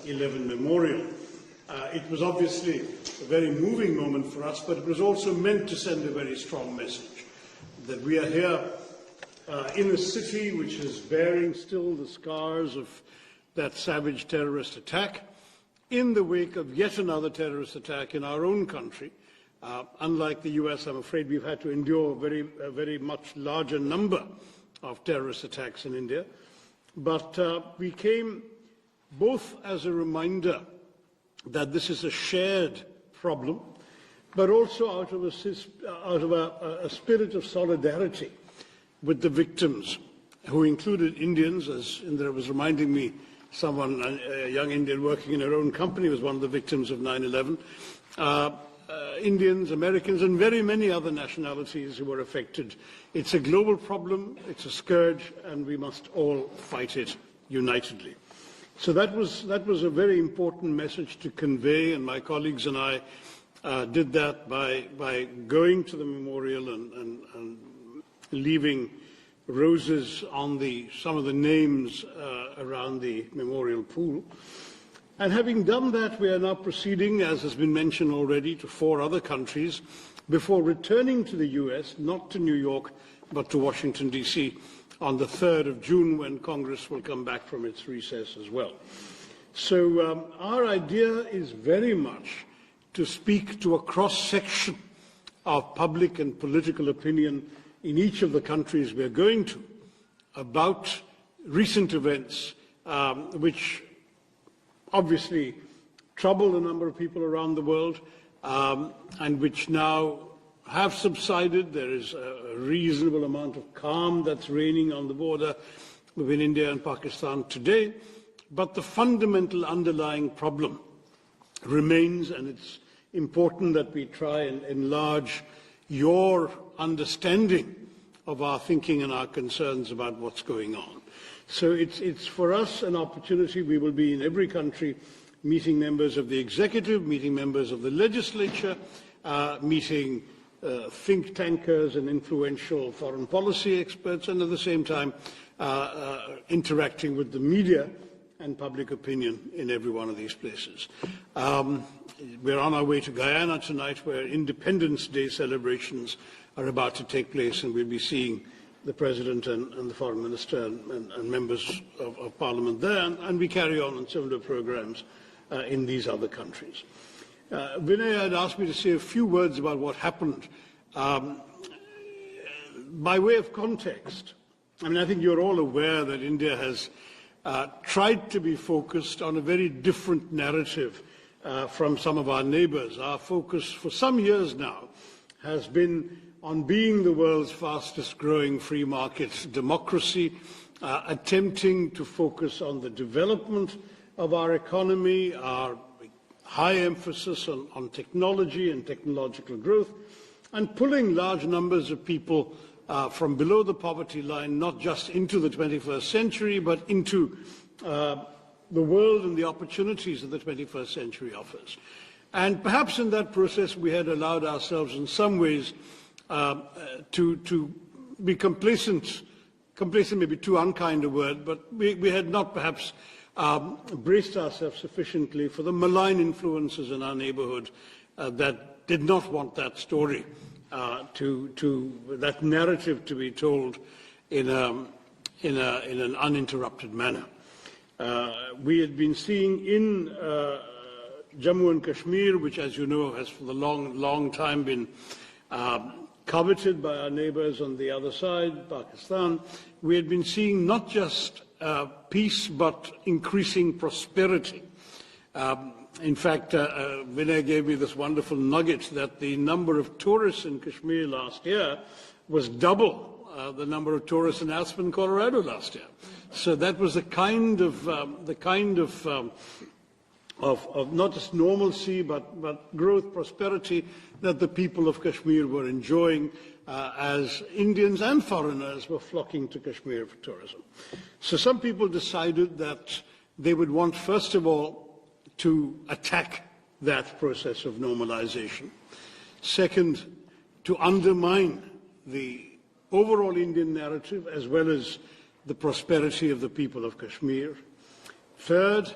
11 memorial. It was obviously a very moving moment for us, but it was also meant to send a very strong message that we are here in a city which is bearing still the scars of that savage terrorist attack, in the wake of yet another terrorist attack in our own country. Unlike the US, I'm afraid we've had to endure a very much larger number of terrorist attacks in India. But we came both as a reminder that this is a shared problem, but also out of a spirit of solidarity with the victims, who included Indians, as Indra was reminding me. Someone, a young Indian working in her own company, was one of the victims of 9/11. Indians, Americans, and very many other nationalities who were affected. It's a global problem, it's a scourge, and we must all fight it unitedly. So that was a very important message to convey, and my colleagues and I did that by going to the memorial and leaving roses on some of the names around the memorial pool. And having done that, we are now proceeding, as has been mentioned already, to 4 other countries before returning to the US, not to New York, but to Washington, D.C. on the 3rd of June, when Congress will come back from its recess as well. So our idea is very much to speak to a cross-section of public and political opinion in each of the countries we're going to about recent events which obviously trouble a number of people around the world and which now have subsided. There is a reasonable amount of calm that's reigning on the border between India and Pakistan today, but the fundamental underlying problem remains, and it's important that we try and enlarge your understanding of our thinking and our concerns about what's going on. So it's for us an opportunity. We will be in every country meeting members of the executive, meeting members of the legislature, meeting think tankers and influential foreign policy experts, and at the same time interacting with the media and public opinion in every one of these places. We're on our way to Guyana tonight, where Independence Day celebrations are about to take place, and we'll be seeing the President and the Foreign Minister and members of Parliament there, and we carry on similar programs in these other countries. Vinay had asked me to say a few words about what happened. By way of context, I mean, I think you're all aware that India has tried to be focused on a very different narrative from some of our neighbors. Our focus for some years now has been on being the world's fastest growing free market democracy, attempting to focus on the development of our economy, our high emphasis on technology and technological growth, and pulling large numbers of people from below the poverty line, not just into the 21st century, but into the world and the opportunities that the 21st century offers. And perhaps in that process we had allowed ourselves in some ways to be complacent may be too unkind a word, but we had not perhaps braced ourselves sufficiently for the malign influences in our neighborhood that did not want that story, that narrative to be told in an uninterrupted manner. We had been seeing in Jammu and Kashmir, which, as you know, has for the long time been coveted by our neighbors on the other side, Pakistan, we had been seeing not just peace but increasing prosperity. In fact, Vinay gave me this wonderful nugget that the number of tourists in Kashmir last year was double the number of tourists in Aspen, Colorado last year. So that was the kind of not just normalcy, but growth, prosperity that the people of Kashmir were enjoying as Indians and foreigners were flocking to Kashmir for tourism. So some people decided that they would want, first of all, to attack that process of normalization. Second, to undermine the overall Indian narrative as well as the prosperity of the people of Kashmir. Third,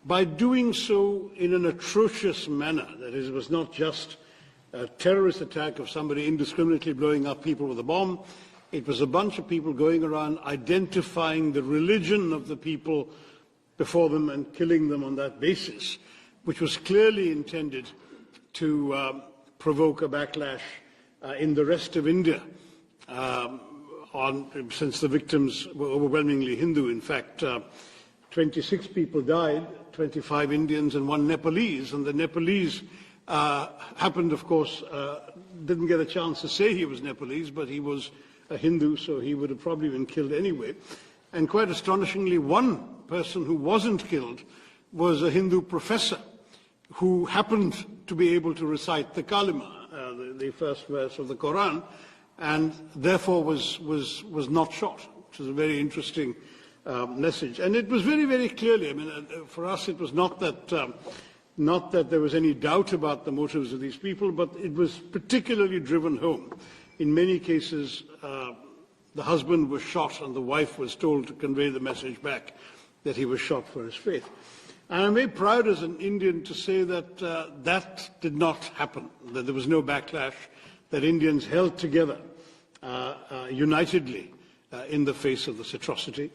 by doing so in an atrocious manner. That is, it was not just a terrorist attack of somebody indiscriminately blowing up people with a bomb. It was a bunch of people going around identifying the religion of the people before them and killing them on that basis, which was clearly intended to provoke a backlash in the rest of India, since the victims were overwhelmingly Hindu. In fact, 26 people died, 25 Indians and 1 Nepalese, and the Nepalese happened, of course, didn't get a chance to say he was Nepalese, but he was a Hindu, so he would have probably been killed anyway. And quite astonishingly, one person who wasn't killed was a Hindu professor who happened to be able to recite the Kalima, the first verse of the Quran, and therefore was not shot, which is a very interesting message. And it was very, very clearly, I mean, for us it was not that there was any doubt about the motives of these people, but it was particularly driven home. In many cases, the husband was shot and the wife was told to convey the message back that he was shot for his faith. And I'm very proud as an Indian to say that that did not happen, that there was no backlash, that Indians held together unitedly in the face of this atrocity.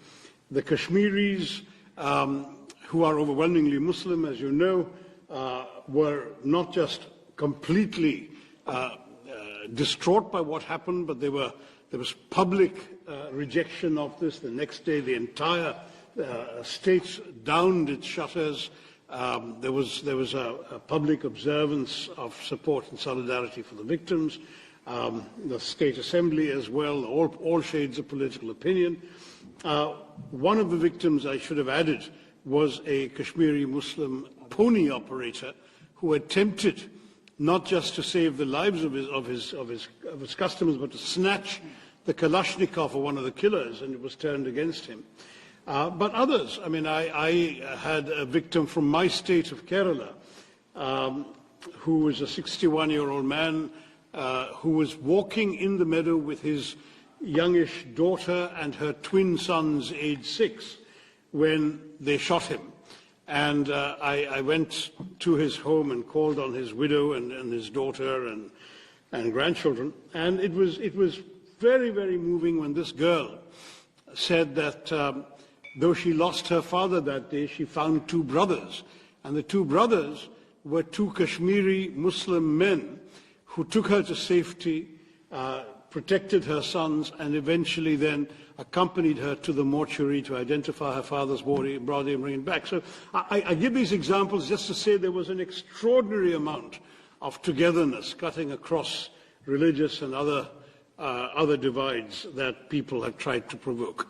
The Kashmiris, who are overwhelmingly Muslim, as you know, were not just completely distraught by what happened, but there was public rejection of this. The next day, the entire state downed its shutters. There was a public observance of support and solidarity for the victims. The state assembly as well, all shades of political opinion. One of the victims, I should have added, was a Kashmiri Muslim pony operator who attempted not just to save the lives of his customers, but to snatch the Kalashnikov of one of the killers, and it was turned against him. But others, I mean, I had a victim from my state of Kerala, who was a 61-year-old man who was walking in the meadow with his youngish daughter and her twin sons, aged 6, when they shot him. And I went to his home and called on his widow and his daughter and grandchildren. And it was very, very moving when this girl said that though she lost her father that day, she found 2 brothers. And the 2 brothers were 2 Kashmiri Muslim men who took her to safety, protected her sons, and eventually then accompanied her to the mortuary to identify her father's body and bring it back. So I give these examples just to say there was an extraordinary amount of togetherness cutting across religious and other divides that people have tried to provoke.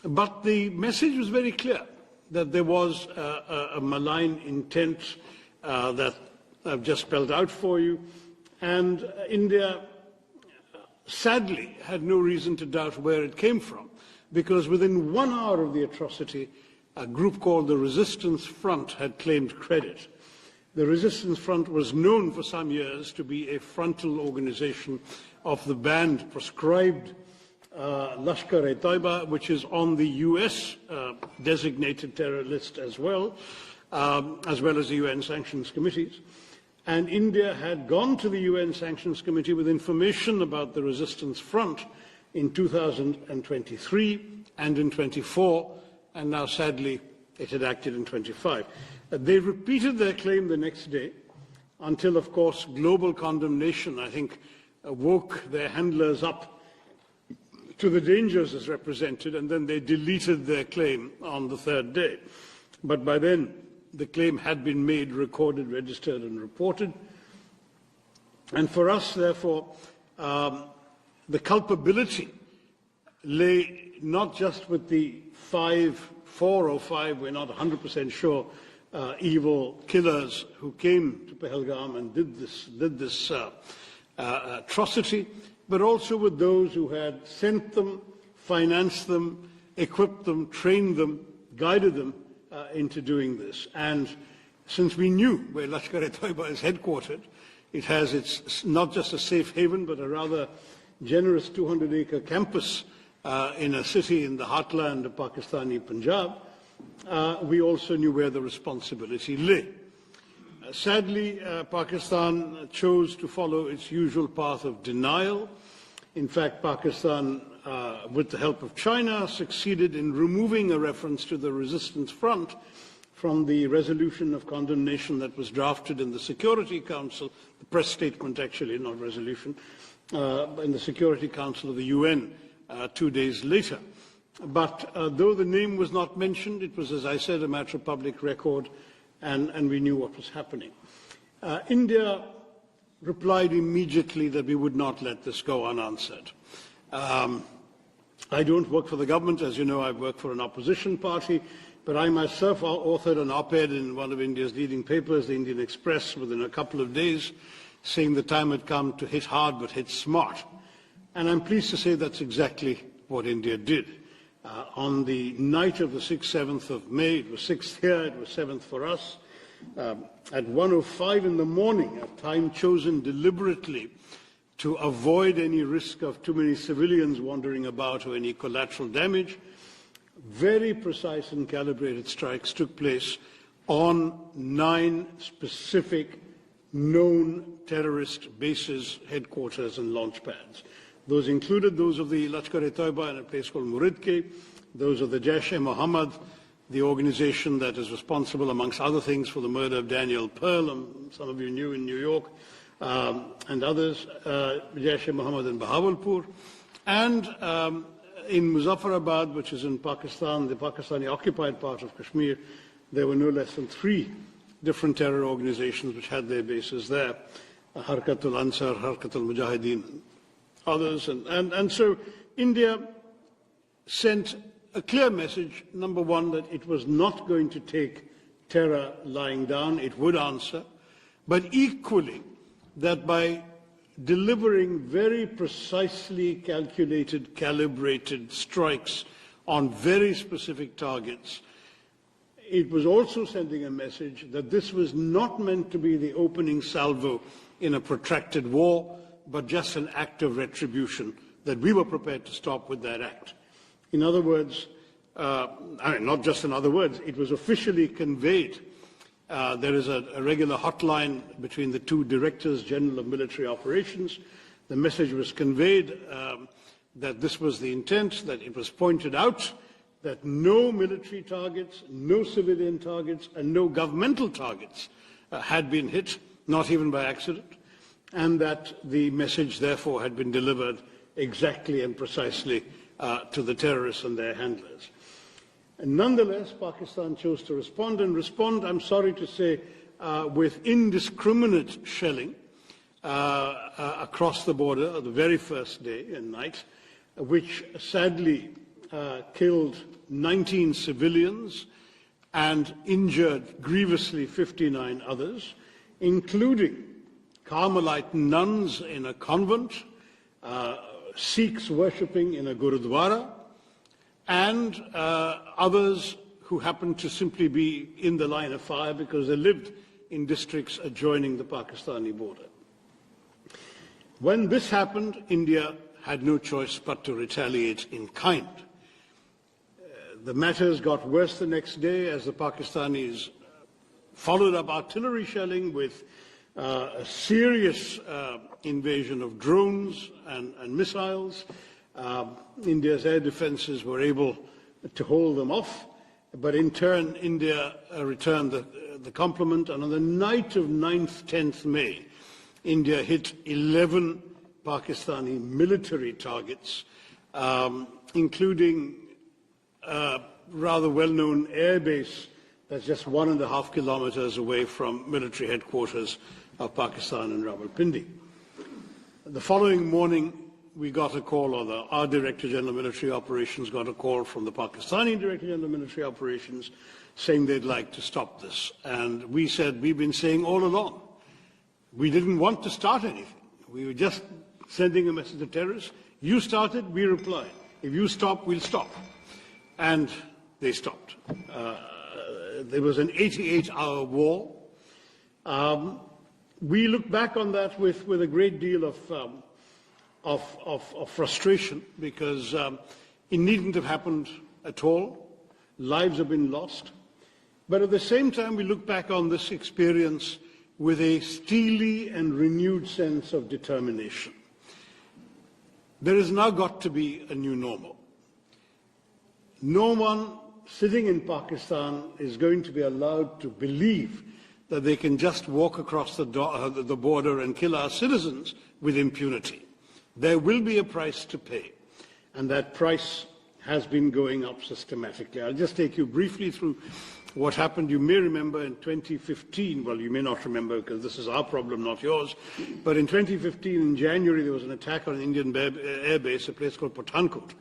But the message was very clear, that there was a malign intent that I've just spelled out for you. And India, sadly, had no reason to doubt where it came from, because within 1 hour of the atrocity, a group called the Resistance Front had claimed credit. The Resistance Front was known for some years to be a frontal organization of the banned, proscribed Lashkar-e-Taiba, which is on the US designated terror list as well as the UN sanctions committees. And India had gone to the UN Sanctions Committee with information about the Resistance Front in 2023 and in 24, and now sadly it had acted in 25. They repeated their claim the next day until, of course, global condemnation, I think, woke their handlers up to the dangers as represented, and then they deleted their claim on the 3rd day. But by then, the claim had been made, recorded, registered, and reported. And for us, therefore, the culpability lay not just with the 4 or 5, we're not 100% sure, evil killers who came to Pahalgam and did this atrocity, but also with those who had sent them, financed them, equipped them, trained them, guided them into doing this. And since we knew where Lashkar-e-Taiba is headquartered, it has its not just a safe haven, but a rather generous 200-acre campus in a city in the heartland of Pakistani Punjab. we also knew where the responsibility lay. Sadly, Pakistan chose to follow its usual path of denial. In fact, Pakistan, with the help of China, succeeded in removing a reference to the resistance front from the resolution of condemnation that was drafted in the Security Council, the press statement actually, not resolution, in the Security Council of the UN 2 days later. But though the name was not mentioned, it was, as I said, a matter of public record, and we knew what was happening. India replied immediately that we would not let this go unanswered. I don't work for the government, as you know. I work for an opposition party, but I myself authored an op-ed in one of India's leading papers, the Indian Express, within a couple of days, saying the time had come to hit hard but hit smart. And I'm pleased to say that's exactly what India did. On the night of the 6th, 7th of May, it was 6th here, it was 7th for us, at 1:05 in the morning, a time chosen deliberately to avoid any risk of too many civilians wandering about or any collateral damage, very precise and calibrated strikes took place on 9 specific known terrorist bases, headquarters and launch pads. Those included those of the Lashkar-e-Taiba in a place called Muridke, those of the Jaish-e-Mohammed, the organization that is responsible, amongst other things, for the murder of Daniel Pearl, some of you knew in New York, and others, Jaish-e-Mohammed in Bahawalpur, and in Muzaffarabad, which is in Pakistan, the Pakistani-occupied part of Kashmir, there were no less than 3 different terror organizations which had their bases there, Harkatul Ansar, Harkatul Mujahideen, others. And so India sent a clear message, number one, that it was not going to take terror lying down, it would answer, but equally that by delivering very precisely calculated, calibrated strikes on very specific targets, it was also sending a message that this was not meant to be the opening salvo in a protracted war, but just an act of retribution that we were prepared to stop with that act. In other words, not just in other words, it was officially conveyed. There is a regular hotline between the 2 directors general of military operations. The message was conveyed that this was the intent, that it was pointed out that no military targets, no civilian targets, and no governmental targets had been hit, not even by accident, and that the message therefore had been delivered exactly and precisely to the terrorists and their handlers. And nonetheless, Pakistan chose to respond, I'm sorry to say, with indiscriminate shelling across the border the very first day and night, which sadly killed 19 civilians and injured grievously 59 others, including Carmelite nuns in a convent, Sikhs worshipping in a Gurudwara, and others who happened to simply be in the line of fire because they lived in districts adjoining the Pakistani border. When this happened, India had no choice but to retaliate in kind. The matters got worse the next day as the Pakistanis followed up artillery shelling with a serious invasion of drones and missiles. India's air defenses were able to hold them off, but in turn India returned the compliment, and on the night of 9th, 10th May, India hit 11 Pakistani military targets, including a rather well-known air base that's just 1.5 kilometers away from military headquarters of Pakistan in Rawalpindi. The following morning, we got a call, or our Director General of Military Operations got a call from the Pakistani Director General of Military Operations saying they'd like to stop this. And we said, we've been saying all along, we didn't want to start anything. We were just sending a message to terrorists. You started, we replied. If you stop, we'll stop. And they stopped. There was an 88-hour war. We look back on that with a great deal of frustration, because it needn't have happened at all. lives have been lost. But at the same time, we look back on this experience with a steely and renewed sense of determination. There has now got to be a new normal. No one sitting in Pakistan is going to be allowed to believe that they can just walk across the border and kill our citizens with impunity. There will be a price to pay, and that price has been going up systematically. I'll just take you briefly through what happened. You may remember in 2015, well, you may not remember because this is our problem, not yours, but in 2015, in January, there was an attack on an Indian air base, a place called Pathankot.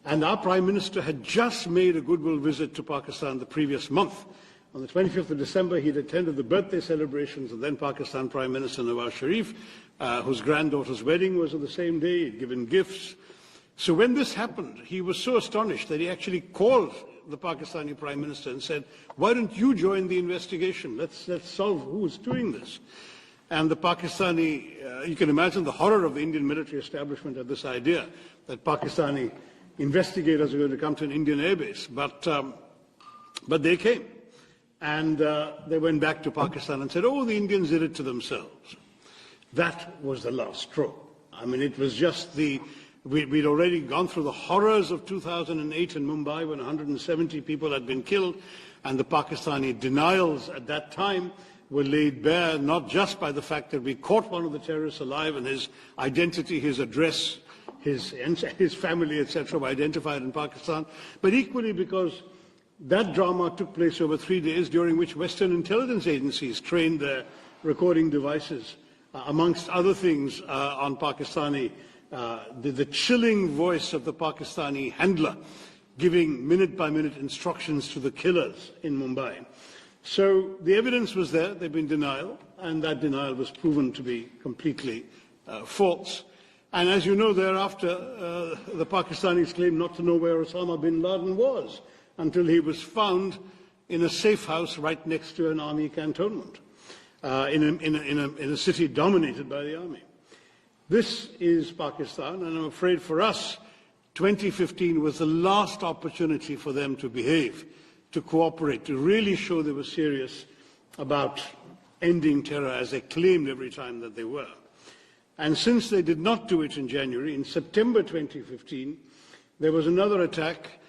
And our Prime Minister had just made a goodwill visit to Pakistan the previous month. On the 25th of December, he'd attended the birthday celebrations of then Pakistan Prime Minister Nawaz Sharif, whose granddaughter's wedding was on the same day. He'd given gifts. So when this happened, he was so astonished that he actually called the Pakistani Prime Minister and said, "Why don't you join the investigation? Let's solve who's doing this." And the Pakistani, you can imagine the horror of the Indian military establishment at this idea that Pakistani investigators are going to come to an Indian airbase. But they came. And they went back to Pakistan and said, "Oh, the Indians did it to themselves." That was the last straw. I mean, it was just we'd already gone through the horrors of 2008 in Mumbai when 170 people had been killed, and the Pakistani denials at that time were laid bare not just by the fact that we caught one of the terrorists alive and his identity, his address, his family, etc., were identified in Pakistan, but equally because that drama took place over 3 days, during which Western intelligence agencies trained their recording devices, amongst other things, on Pakistani, the chilling voice of the Pakistani handler, giving minute-by-minute instructions to the killers in Mumbai. So the evidence was there, there'd been denial, and that denial was proven to be completely false. And as you know, thereafter, the Pakistanis claimed not to know where Osama bin Laden was until he was found in a safe house right next to an army cantonment, in a city dominated by the army. This is Pakistan, and I'm afraid for us, 2015 was the last opportunity for them to behave, to cooperate, to really show they were serious about ending terror as they claimed every time that they were. And since they did not do it in January, in September 2015, there was another attack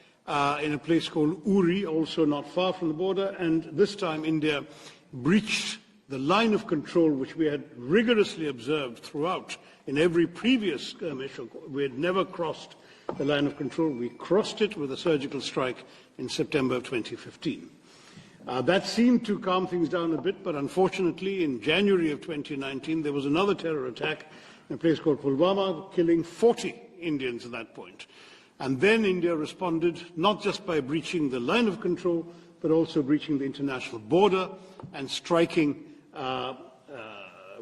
in a place called Uri, also not far from the border, and this time India breached the line of control which we had rigorously observed throughout in every previous skirmish. We had never crossed the line of control. We crossed it with a surgical strike in September of 2015. That seemed to calm things down a bit, but unfortunately in January of 2019 there was another terror attack in a place called Pulwama, killing 40 Indians at that point. And then India responded not just by breaching the line of control, but also breaching the international border and striking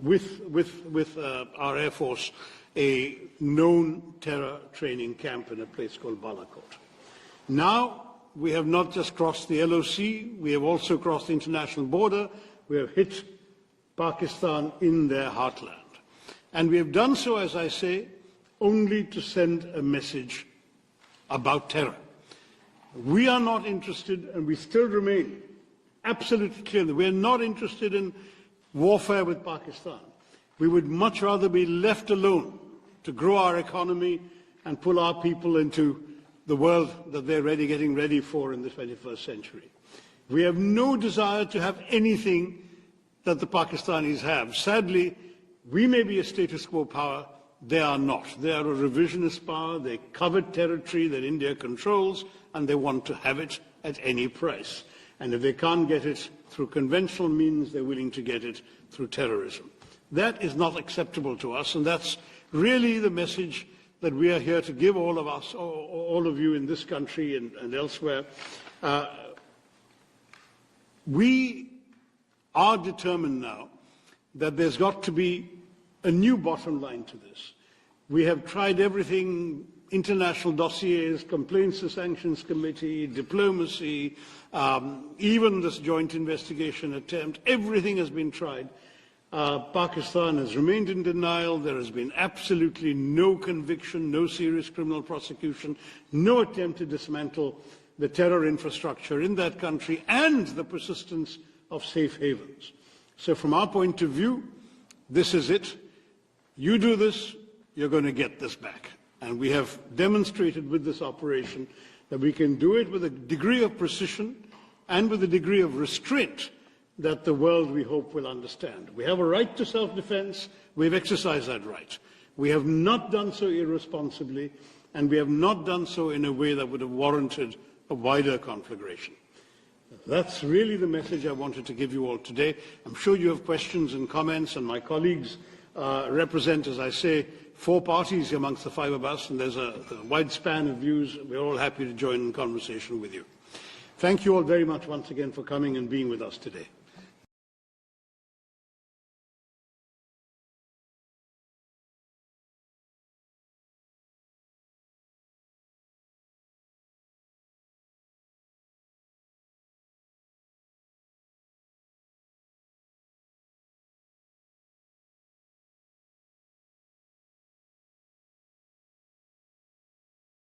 with our Air Force a known terror training camp in a place called Balakot. Now we have not just crossed the LOC, we have also crossed the international border. We have hit Pakistan in their heartland. And we have done so, as I say, only to send a message about terror. We are not interested, and we still remain absolutely clear that we are not interested in warfare with Pakistan. We would much rather be left alone to grow our economy and pull our people into the world that they're getting ready for in the 21st century. We have no desire to have anything that the Pakistanis have. Sadly, we may be a status quo power, they are not. They are a revisionist power, they covet territory that India controls, and they want to have it at any price. And if they can't get it through conventional means, they're willing to get it through terrorism. That is not acceptable to us, and that's really the message that we are here to give all of us, all of you in this country and elsewhere. We are determined now that there's got to be a new bottom line to this. We have tried everything, international dossiers, complaints to sanctions committee, diplomacy, even this joint investigation attempt, everything has been tried. Pakistan has remained in denial. There has been absolutely no conviction, no serious criminal prosecution, no attempt to dismantle the terror infrastructure in that country and the persistence of safe havens. So from our point of view, this is it. You do this, you're going to get this back. And we have demonstrated with this operation that we can do it with a degree of precision and with a degree of restraint that the world, we hope, will understand. We have a right to self-defense. We've exercised that right. We have not done so irresponsibly, and we have not done so in a way that would have warranted a wider conflagration. That's really the message I wanted to give you all today. I'm sure you have questions and comments, and my colleagues represent, as I say, 4 parties amongst the 5 of us, and there's a wide span of views. We're all happy to join in conversation with you. Thank you all very much once again for coming and being with us today.